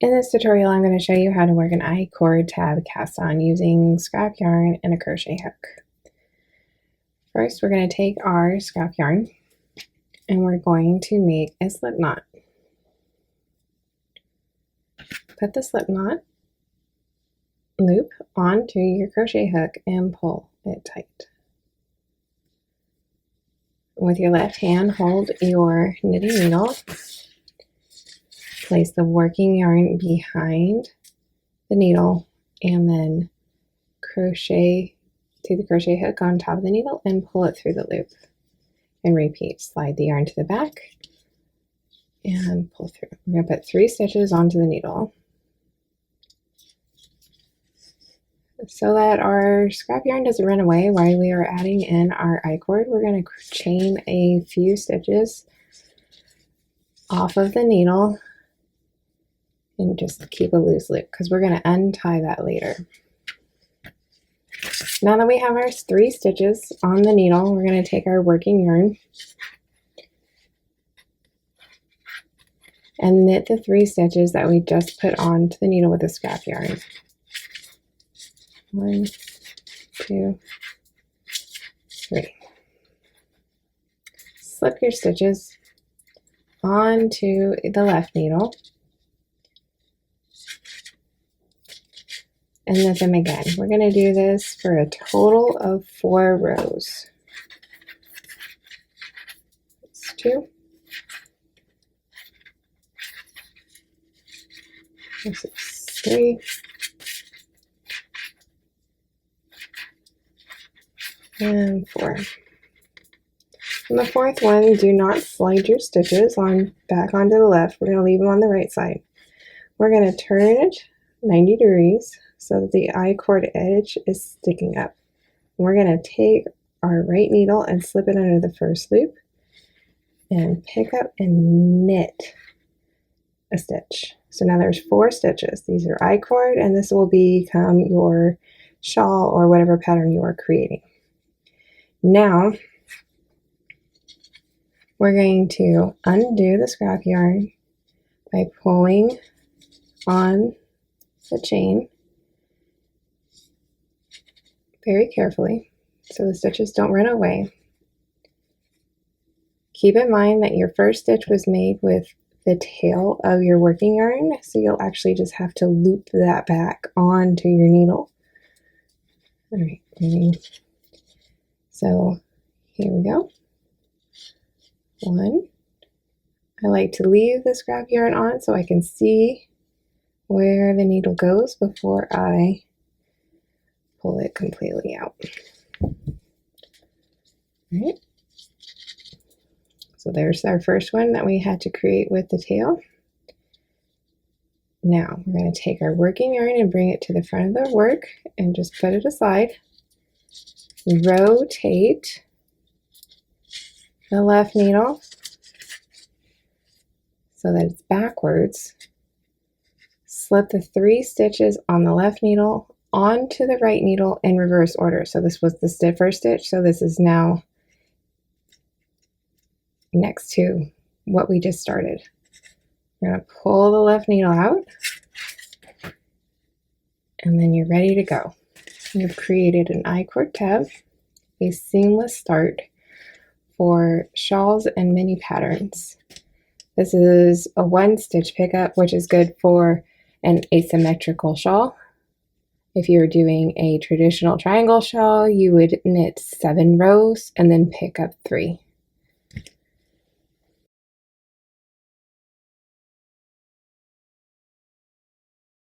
In this tutorial, I'm going to show you how to work an Icord Tab Cast On using scrap yarn and a crochet hook. First, we're going to take our scrap yarn and we're going to make a slip knot. Put the slip knot loop onto your crochet hook and pull it tight. With your left hand, hold your knitting needle. Place the working yarn behind the needle and then crochet to the crochet hook on top of the needle and pull it through the loop. And repeat. Slide the yarn to the back and pull through. We're going to put 3 stitches onto the needle. So that our scrap yarn doesn't run away while we are adding in our I-cord, we're going to chain a few stitches off of the needle and just keep a loose loop because we're going to untie that later. Now that we have our 3 stitches on the needle, we're going to take our working yarn and knit the 3 stitches that we just put onto the needle with the scrap yarn. 1, 2, 3. Slip your stitches onto the left needle and knit them again. We're going to do this for a total of 4 rows. That's 2. This is 3. And 4. On the 4th one, do not slide your stitches back onto the left. We're going to leave them on the right side. We're going to turn it 90 degrees so that the I-cord edge is sticking up. We're going to take our right needle and slip it under the first loop and pick up and knit a stitch. So now there's 4 stitches. These are I-cord and this will become your shawl or whatever pattern you are creating. Now we're going to undo the scrap yarn by pulling on the chain very carefully so the stitches don't run away. Keep in mind that your first stitch was made with the tail of your working yarn, so you'll actually just have to loop that back onto your needle. All right, so here we go. 1. I like to leave the scrap yarn on so I can see where the needle goes before I pull it completely out. All right. So there's our first one that we had to create with the tail. Now we're going to take our working yarn and bring it to the front of the work and just put it aside. Rotate the left needle so that it's backwards. Slip the 3 stitches on the left needle onto the right needle in reverse order. So this was the first stitch, so this is now next to what we just started. We're going to pull the left needle out and then you're ready to go. You've created an I-cord tab, a seamless start for shawls and mini patterns. This is a 1-stitch pickup, which is good for an asymmetrical shawl. If you're doing a traditional triangle shawl, you would knit 7 rows and then pick up 3.